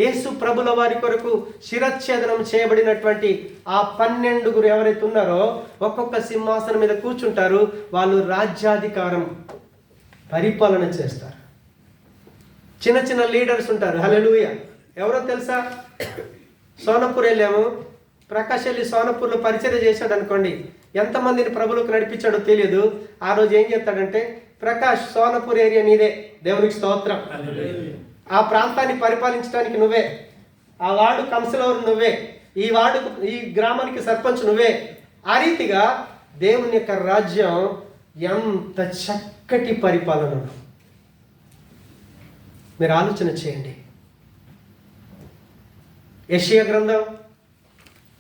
యేసు ప్రభుల వారి కొరకు శిరఛేదనం చేయబడినటువంటి ఆ 12 ఎవరైతే ఉన్నారో ఒక్కొక్క సింహాసనం మీద కూర్చుంటారు. వాళ్ళు రాజ్యాధికారం పరిపాలన చేస్తారు. చిన్న చిన్న లీడర్స్ ఉంటారు. హల్లెలూయా. ఎవరో తెలుసా? సోనపూర్ వెళ్ళాము. ప్రకాష్ వెళ్ళి సోనపూర్లో పరిచయం చేశాడు అనుకోండి, ఎంతమందిని ప్రభులకు నడిపించాడో తెలియదు. ఆ రోజు ఏం చేస్తాడంటే, ప్రకాష్ సోనపూర్ ఏరియా నీదే, దేవునికి స్తోత్రం, ఆ ప్రాంతాన్ని పరిపాలించడానికి నువ్వే, ఆ వార్డు కౌన్సిలర్ నువ్వే, ఈ గ్రామానికి సర్పంచ్ నువ్వే. ఆ రీతిగా దేవుని యొక్క రాజ్యం ఎంత చక్కటి పరిపాలన. మీరు ఆలోచన చేయండి. యెషయా గ్రంథం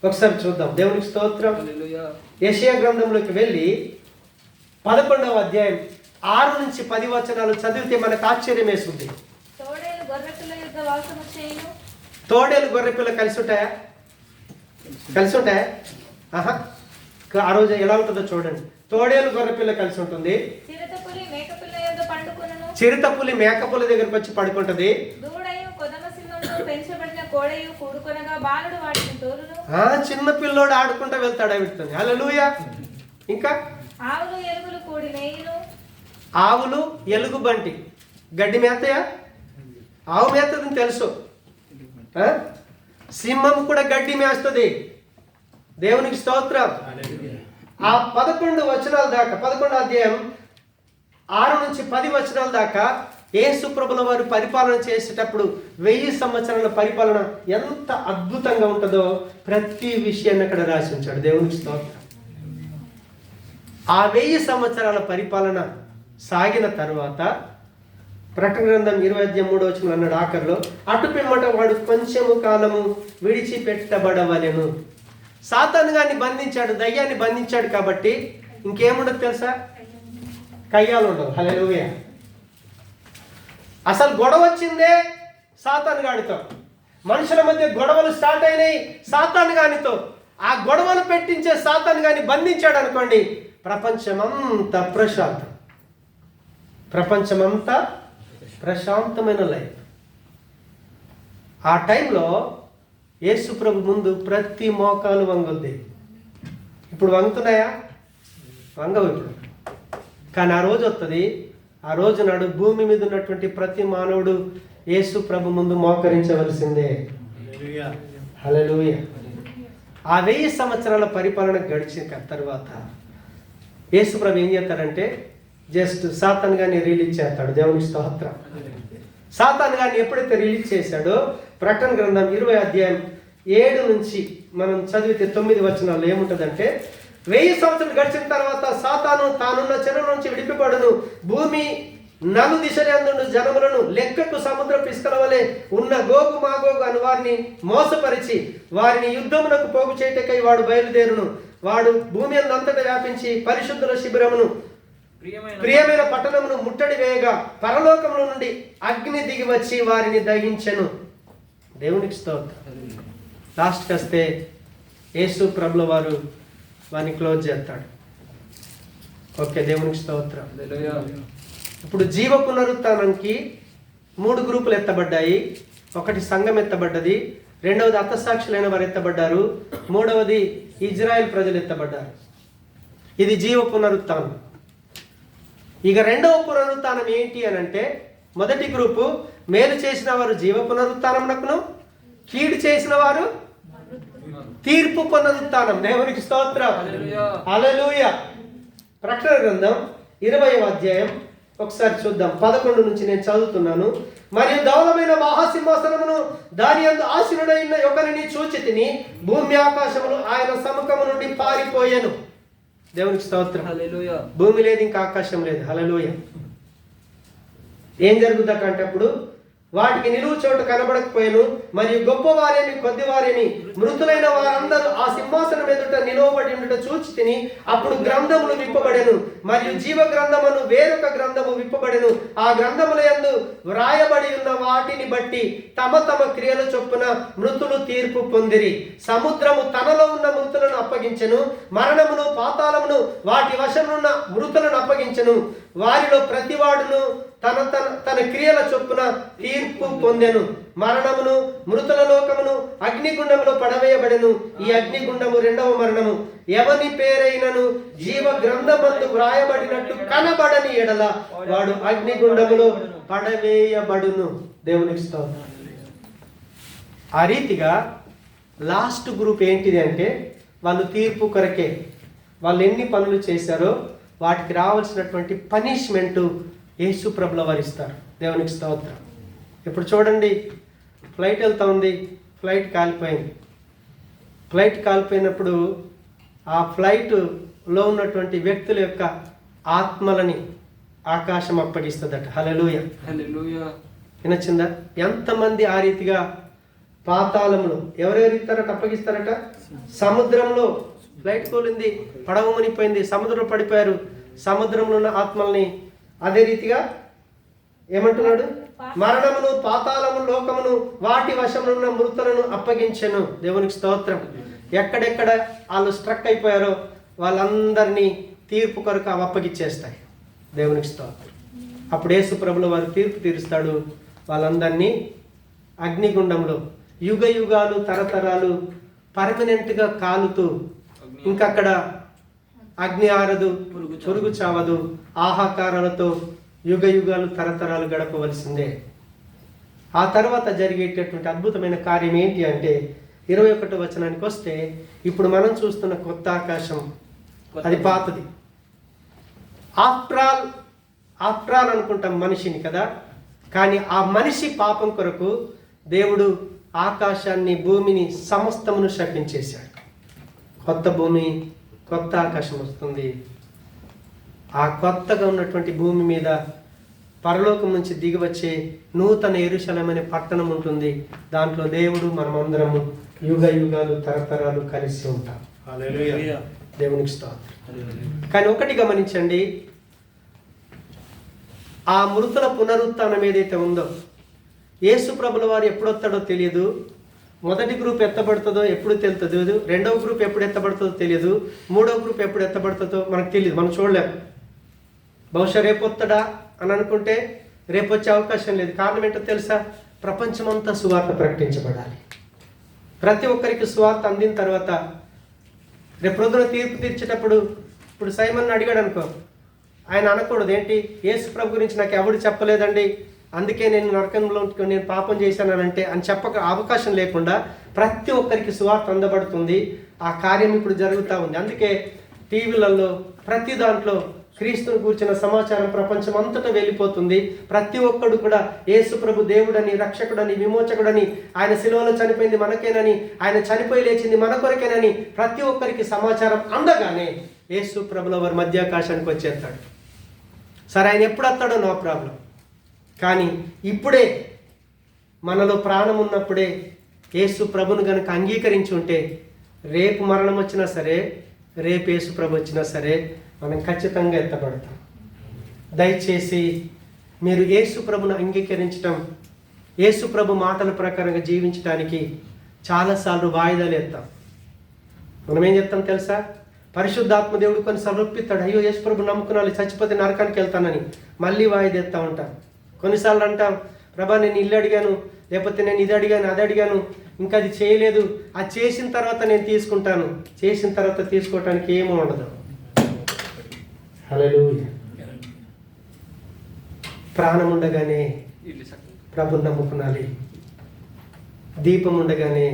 ఒకసారి చూద్దాం. దేవునికి స్తోత్రం. యెషయా గ్రంథంలోకి వెళ్ళి 11వ అధ్యాయం 6 నుంచి 10 వచనాలు చదివితే మనకు ఆశ్చర్యం వేస్తుంది. తోడేలు గొర్రెపిల్ల కలిసి ఉంటాయా? కలిసి ఉంటాయా? ఆహా. ఆ రోజు ఎలా ఉంటుందో చూడండి. తోడేలు గొర్రెపిల్ల కలిసి ఉంటుంది. చిరుతపులి మేకపుల దగ్గరకు వచ్చి పడుకుంటది. చిన్న పిల్లోడు ఆడుకుంటా వెళ్తాడు ఆవిడతోని. హల్లెలూయా. ఇంకా ఆవులు ఎలుగు బంటి గడ్డి మేతయా? ఆవు మేతదని తెలుసు. సింహం కూడా గడ్డి మేస్తుంది. దేవునికి స్తోత్రం. ఆ 11 వచనాల దాకా, 11వ అధ్యాయం 6 నుంచి 10 వచనాల దాకా యేసు ప్రభుల వారు పరిపాలన చేసేటప్పుడు 1000 సంవత్సరాల పరిపాలన ఎంత అద్భుతంగా ఉంటుందో ప్రతి విషయాన్ని అక్కడ రాసి ఉంచాడు. దేవునికి స్తోత్రం. ఆ 1000 సంవత్సరాల పరిపాలన సాగిన తరువాత ప్రకటన గ్రంథం 20వ అధ్యాయం 3వ వచనం అన్నాడు ఆఖరిలో, అటు పిమ్మట వాడు కొంచెము కాలము విడిచిపెట్టబడవలెను. సాతాను గారిని బంధించాడు, దయ్యాన్ని బంధించాడు కాబట్టి ఇంకేముండదు తెలుసా? కయ్యాలు ఉండవు. హల్లెలూయా. అసలు గొడవ వచ్చిందే సాతాను గానితో. మనుషుల మధ్య గొడవలు స్టార్ట్ అయినాయి సాతాను గానితో. ఆ గొడవలు పెట్టించే సాతాను గాని బంధించాడు అనుకోండి, ప్రపంచమంతా ప్రశాంతం. ప్రపంచమంతా ప్రశాంతమైన లైఫ్. ఆ టైంలో యేసు ప్రభు ముందు ప్రతి మోకాలు వంగుద్ది. ఇప్పుడు వంగుతున్నాయా? వంగవు ఇప్పుడు. కానీ ఆ రోజు వస్తుంది, ఆ రోజు నాడు భూమి మీద ఉన్నటువంటి ప్రతి మానవుడు యేసు ప్రభు ముందు మోకరించవలసిందే. హల్లెలూయా. ఆ 1000 సంవత్సరాల పరిపాలన గడిచిన తర్వాత యేసు ప్రభు ఏం చేస్తాడంటే జస్ట్ సాతాను గారిని రిలీజ్ చేస్తాడు. దేవునికి స్తోత్రం. సాతాను గారిని ఎప్పుడైతే రిలీజ్ చేశాడో ప్రకటన గ్రంథం 20 అధ్యాయం 7 నుంచి మనం చదివితే 9 వచనాల్లో ఏముంటుందంటే, 1000 సంవత్సరాలు గడిచిన తర్వాత సాతాను తానున్న చెరువు నుంచి విడిపిపడును, భూమి నలు దిశలందు జనములను లెక్కకు సముద్ర పిస్కల వలె ఉన్న గోగు మాగోగు అని వారిని మోసపరిచి వారిని యుద్ధమునకు పోగు చేయటకై వాడు బయలుదేరును. వాడు భూమి అంతటా వ్యాపించి పరిశుద్ధుల శిబిరమును ప్రియమైన పట్టణమును ముట్టడి వేయగా పరలోకముల నుండి అగ్ని దిగి వచ్చి వారిని దహించెను. దేవునికి స్తోత్రం. లాస్ట్కి వస్తే యేసు ప్రభుల వారు వారిని క్లోజ్ చేస్తాడు. ఓకే, దేవునికి స్తోత్రం. ఇప్పుడు జీవ పునరుత్థానానికి 3 గ్రూపులు ఎత్తబడ్డాయి. ఒకటి సంఘం ఎత్తబడ్డది, రెండవది హతసాక్షులైన వారు ఎత్తబడ్డారు, మూడవది ఇజ్రాయెల్ ప్రజలు ఎత్తబడ్డారు. ఇది జీవ పునరుత్థానం. ఇక రెండవ పునరుత్థానం ఏంటి అని అంటే, మొదటి గ్రూపు మేలు చేసిన వారు జీవ పునరుత్థానమునకును, కీడు చేసిన వారు తీర్పు పునరుత్థానం. దేవునికి స్తోత్రం. హల్లెలూయా. ప్రకటన గ్రంథం 20వ అధ్యాయం ఒకసారి చూద్దాం. 11 నుంచి నేను చదువుతున్నాను. మరియు ధవలమైన మహాసింహాసనమును దాని యందు ఆసీనుడైన ఒకరిని చూచితిని, భూమి ఆకాశములు ఆయన సముఖము నుండి పారిపోయెను. దేవునికి స్తోత్రం. హల్లెలూయా. భూమి లేదు, ఇంకా ఆకాశం లేదు. హల్లెలూయా. ఏం జరుగుతుందంటే అప్పుడు వాటికి నిలువు చోటు కనబడకపోయాను, మరియు గొప్పవారేమి కొద్దివారేమి మృతులైన వారందరూ ఆ సింహాసనం ఎదుట నిలవబడి ఉండుట చూచి తిని, అప్పుడు గ్రంథములు విప్పబడెను, మరియు జీవ గ్రంథమును వేరొక గ్రంథము విప్పబడెను. ఆ గ్రంథముల యందు వ్రాయబడి ఉన్న వాటిని బట్టి తమ తమ క్రియల చొప్పున మృతులు తీర్పు పొందిరి. సముద్రము తనలో ఉన్న మృతులను అప్పగించెను, మరణమును పాతాళమును వాటి వశమున్న మృతులను అప్పగించెను. వారిలో ప్రతివాడును తన క్రియల చొప్పున తీర్పు పొందెను. మరణమును మృతుల లోకమును అగ్నిగుండములో పడవేయబడెను. ఈ అగ్నిగుండము 2వ మరణము. ఎవని పేరైనను జీవ గ్రంథమందు వ్రాయబడినట్టు కనబడని ఎడల వాడు అగ్నిగుండములో పడవేయబడును. దేవునికి స్తోత్రం. ఆ రీతిగా లాస్ట్ గ్రూప్ ఏంటిది అంటే, వాళ్ళు తీర్పు కొరకే, వాళ్ళు ఎన్ని పనులు చేశారో వాటికి రావాల్సినటువంటి పనిష్మెంటు యేసు ప్రభుల వారు ఇస్తారు. దేవునికి స్తోత్రం. ఇప్పుడు చూడండి, ఫ్లైట్ వెళ్తా ఉంది, ఫ్లైట్ కాలిపోయింది. ఫ్లైట్ కాలిపోయినప్పుడు ఆ ఫ్లైట్లో ఉన్నటువంటి వ్యక్తుల యొక్క ఆత్మలని ఆకాశం అప్పగిస్తుందట. హల్లెలూయా. వినొచ్చిందా? ఎంతమంది ఆ రీతిగా పాతాళములు ఎవరెవరు ఇస్తారట, అప్పగిస్తారట? సముద్రంలో ఫ్లైట్ కూలింది, పడవ మునిగిపోయింది, సముద్రంలో పడిపోయారు. సముద్రంలో ఉన్న ఆత్మల్ని అదే రీతిగా ఏమంటున్నాడు? మరణమును పాతాళము లోకమును వాటి వశంలో ఉన్న మృతులను అప్పగించెను. దేవునికి స్తోత్రం. ఎక్కడెక్కడ వాళ్ళు స్ట్రక్ అయిపోయారో వాళ్ళందరినీ తీర్పు కొరకు అవి అప్పగిచ్చేస్తాయి. దేవునికి స్తోత్రం. అప్పుడు యేసు ప్రభుల వారు తీర్పు తీరుస్తాడు. వాళ్ళందరినీ అగ్నిగుండంలో యుగ యుగాలు తరతరాలు పర్మనెంట్గా కాలుతూ, ఇంకక్కడ అగ్ని ఆరదు, పురుగు చావదు, ఆహాకారాలతో యుగ యుగాలు తరతరాలు గడపవలసిందే. ఆ తర్వాత జరిగేటటువంటి అద్భుతమైన కార్యం ఏంటి అంటే 21వ వచనానికి వస్తే, ఇప్పుడు మనం చూస్తున్న కొత్త ఆకాశం అది పాతది. ఆఫ్టర్ ఆల్ అనుకుంటాం మనిషిని కదా, కానీ ఆ మనిషి పాపం కొరకు దేవుడు ఆకాశాన్ని భూమిని సమస్తమును శపించేశాడు. కొత్త భూమి కొత్త ఆకాశం వస్తుంది. ఆ కొత్తగా ఉన్నటువంటి భూమి మీద పరలోకం నుంచి దిగి వచ్చే నూతన యెరూషలేము అనే పట్టణం ఉంటుంది. దాంట్లో దేవుడు మనమందరము యుగ యుగాలు తరతరాలు కలిసి ఉంటాం. హల్లెలూయా. దేవునికి స్తోత్రం. కానీ ఒకటి గమనించండి, ఆ మృతుల పునరుత్థానం ఏదైతే ఉందో, యేసు ప్రభుల వారు ఎప్పుడొస్తాడో తెలియదు. మొదటి గ్రూప్ ఎత్తబడుతుందో ఎప్పుడు తెలుతుందో, రెండవ గ్రూప్ ఎప్పుడు ఎత్తబడుతుందో తెలియదు, మూడవ గ్రూప్ ఎప్పుడు ఎత్తబడుతుందో మనకు తెలియదు, మనం చూడలేము. బహుశా రేపు వస్తాడా అని అనుకుంటే రేపు వచ్చే అవకాశం లేదు. కారణం ఏంటో తెలుసా? ప్రపంచమంతా సువార్త ప్రకటించబడాలి. ప్రతి ఒక్కరికి సువార్త అందిన తర్వాత రేపు ప్రొద్దున తీర్పు తీర్చేటప్పుడు, ఇప్పుడు సైమన్ అడిగాడు అనుకో, ఆయన అనకూడదు ఏంటి, యేసు ప్రభు గురించి నాకు ఎవడు చెప్పలేదండి, అందుకే నేను నరకంలో నేను పాపం చేశానంటే అని చెప్పక అవకాశం లేకుండా ప్రతి ఒక్కరికి సువార్త అందబడుతుంది. ఆ కార్యం ఇప్పుడు జరుగుతూ ఉంది. అందుకే టీవీలలో ప్రతి దాంట్లో క్రీస్తుని కూర్చున్న సమాచారం ప్రపంచం అంతటా వెళ్ళిపోతుంది. ప్రతి ఒక్కడు కూడా యేసు ప్రభు దేవుడని, రక్షకుడని, విమోచకుడని, ఆయన శిలువలో చనిపోయింది మనకేనని, ఆయన చనిపోయి లేచింది మన కొరకేనని ప్రతి ఒక్కరికి సమాచారం అందగానే యేసు ప్రభుల వారి మధ్యాకాశానికి వచ్చేస్తాడు. సరే, ఆయన ఎప్పుడు వస్తాడో నో ప్రాబ్లం. కానీ ఇప్పుడే మనలో ప్రాణం ఉన్నప్పుడే యేసు ప్రభును కనుక అంగీకరించి ఉంటే రేపు మరణం వచ్చినా సరే, రేపు యేసు ప్రభు వచ్చినా సరే మనం ఖచ్చితంగా ఎత్తబడతాం. దయచేసి మీరు యేసు ప్రభును అంగీకరించటం, యేసు ప్రభు మాటల ప్రకారంగా జీవించడానికి చాలాసార్లు వాయిదాలు ఎత్తాం. మనం ఏం చెప్తాం తెలుసా? పరిశుద్ధాత్మ దేవుడు కొన్నిసార్లు ఒప్పిస్తాడు, అయ్యో యేసు ప్రభు నమ్ముకున్నాను, చచ్చిపోతే నరకానికి వెళ్తానని మళ్ళీ వాయిదా ఎత్తా ఉంటాం. కొన్నిసార్లు అంటాం, ప్రభా నేను ఇల్లు అడిగాను, లేకపోతే నేను ఇది అడిగాను, అది అడిగాను, ఇంకా అది చేయలేదు, అది చేసిన తర్వాత నేను తీసుకుంటాను. చేసిన తర్వాత తీసుకోవటానికి ఏమీ ఉండదు. హల్లెలూయా. ప్రాణం ఉండగానే ప్రభుని నమ్ముకునాలి. దీపం ఉండగానే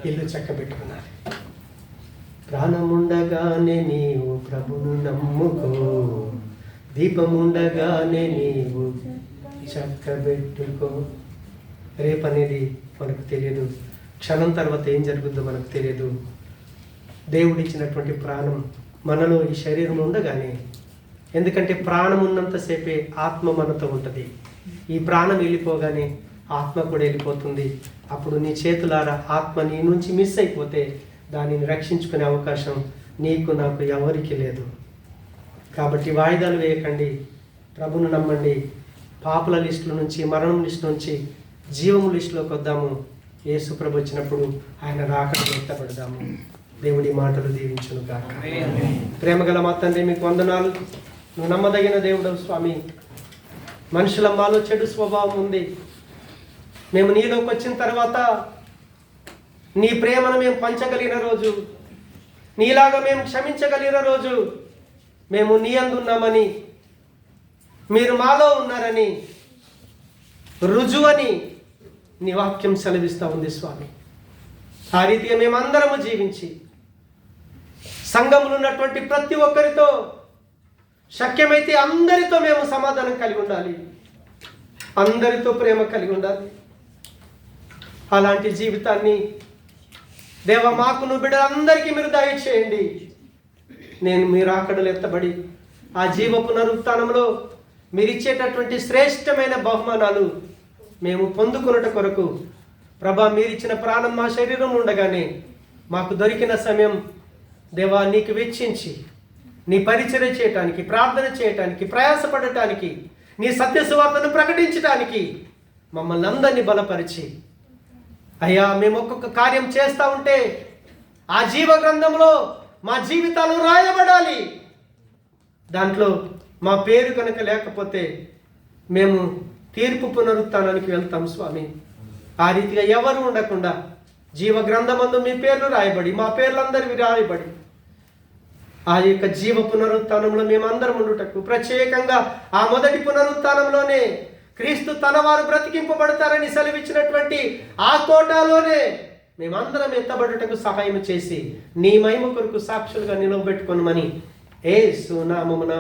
ఇల్లు చక్కబెట్టుకునాలి. ప్రాణం ఉండగానే నీవు ప్రభును నమ్ముకో, దీపం ఉండగానే నీవు చక్కబెట్టుకో. రేపనేది మనకు తెలియదు, క్షణం తర్వాత ఏం జరుగుతుందో మనకు తెలియదు. దేవుడిచ్చినటువంటి ప్రాణం మనలో ఈ శరీరం ఉండగానే, ఎందుకంటే ప్రాణం ఉన్నంతసేపే ఆత్మ మనతో ఉంటుంది. ఈ ప్రాణం వెళ్ళిపోగానే ఆత్మ కూడా వెళ్ళిపోతుంది. అప్పుడు నీ చేతులారా ఆత్మ నీ నుంచి మిస్ అయిపోతే దానిని రక్షించుకునే అవకాశం నీకు నాకు ఎవరికి లేదు. కాబట్టి వాయిదాలు వేయకండి, ప్రభును నమ్మండి. పాపుల లిస్టుల నుంచి, మరణం లిస్టు నుంచి జీవము లిస్టులోకి వద్దాము. యేసు ప్రభు వచ్చినప్పుడు ఆయన రాకడ ఎత్తబడదాము. దేవుడి మాటలు దీవించును గాక. ప్రేమగల మా తండ్రి, మీకు వందనాలు. నువ్వు నమ్మదగిన దేవుడు స్వామి. మనుషుల మాలో చెడు స్వభావం ఉంది. మేము నీలోకి వచ్చిన తర్వాత నీ ప్రేమను మేము పంచగలిగిన రోజు, నీలాగా మేము క్షమించగలిగిన రోజు, మేము నీ యందు ఉన్నామని, మీరు మాలో ఉన్నారని రుజువని నీ వాక్యం సెలవిస్తూ ఉంది స్వామి. ఆ రీతిగా మేమందరము జీవించి సంఘంలో ఉన్నటువంటి ప్రతి ఒక్కరితో, శక్యమైతే అందరితో మేము సమాధానం కలిగి ఉండాలి, అందరితో ప్రేమ కలిగి ఉండాలి. అలాంటి జీవితాన్ని దేవ మాకు నువ్వు బిడ్డలందరికీ మీరు దయచేయండి. నేను మీరు ఆకడలు ఎత్తబడి ఆ జీవ పునరుత్థానంలో మీరు ఇచ్చేటటువంటి శ్రేష్టమైన బహుమానాలు మేము పొందుకున్నట కొరకు ప్రభా, మీరిచ్చిన ప్రాణం మా శరీరం ఉండగానే మాకు దొరికిన సమయం దేవా నీకు వెచ్చించి నీ పరిచర్య చేయటానికి, ప్రార్థన చేయటానికి, ప్రయాసపడటానికి, నీ సత్య సువార్తను ప్రకటించటానికి మమ్మల్ని అందరినీ బలపరిచి, అయ్యా మేము ఒక్కొక్క కార్యం చేస్తూ ఉంటే ఆ జీవ గ్రంథంలో మా జీవితాలు రాయబడాలి. దాంట్లో మా పేరు కనుక లేకపోతే మేము తీర్పు పునరుత్థానానికి వెళ్తాం స్వామి. ఆ రీతిగా ఎవరు ఉండకుండా జీవ గ్రంథమందు మీ పేర్లు రాయబడి, మా పేర్లందరివి రాయబడి, ఆ యొక్క జీవ పునరుత్థానంలో మేమందరం ఉండుటకు, ప్రత్యేకంగా ఆ మొదటి పునరుత్థానంలోనే క్రీస్తు తన వారు బ్రతికింపబడతారని సెలవిచ్చినటువంటి ఆ కోటాలోనే మేమందరం ఎత్తబడుటకు సహాయం చేసి నీ మహిమ కొరకు సాక్షులుగా నిలవబెట్టుకొనమని యేసు నామమున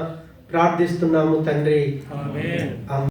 ప్రార్థిస్తున్నాము తండ్రి. ఆమేన్.